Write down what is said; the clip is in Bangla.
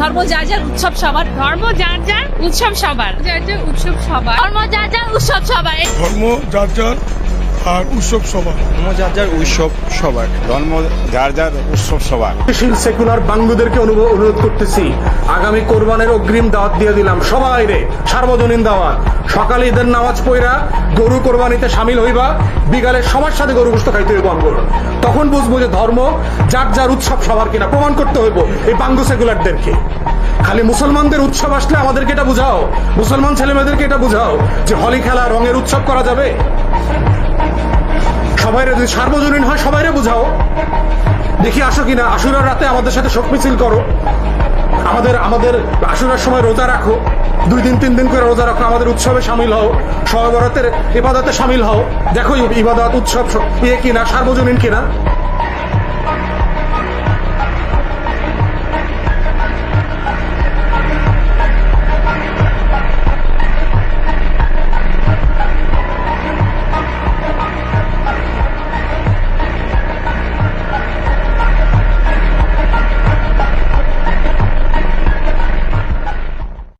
ধর্ম যার যার উৎসব সবার, ধর্ম যার যার উৎসব সবার, যার যার উৎসব সবার, ধর্ম যার যার উৎসব সবার, ধর্ম যার যার আর উৎসব সবার। ধর্ম যার যার উৎসব সবার, ধর্ম যার যার উৎসব সবার। সেকুলার বাঙ্গুদেরকে অনুরোধ করতেছি, আগামী কোরবানের অগ্রিম দাওয়াত দিয়ে দিলাম সবাই রে, সার্বজনীন দাওয়াত। সকালে ঈদের নামাজ পড়া গরু কোরবানিতে সামিল হইবা, বিকালে সবার সাথে গরু গোশত খাইতে হইব আমগো। তখন বুঝবো যে ধর্ম যার যার উৎসব সবার কিনা, প্রমাণ করতে হইব এই বাঙ্গু সেকুলারদেরকে। খালি মুসলমানদের উৎসব আসলে আমাদেরকে এটা বুঝাও, মুসলমান ছেলেমেয়েদেরকে এটা বুঝাও যে হোলি খেলা রঙের উৎসব করা যাবে। সবাইরে যদি সার্বজনীন হয় সবাইরে বুঝাও। দেখি আসো কিনা, আশুরার রাতে আমাদের সাথে শোক মিছিল করো, আমাদের আশুরার সময় রোজা রাখো, 2 দিন 3 দিন করে রোজা রাখো, আমাদের উৎসবে সামিল হও, শবে বরাতের ইবাদতে সামিল হও। দেখো ইবাদত উৎসব কিনা, সার্বজনীন কিনা।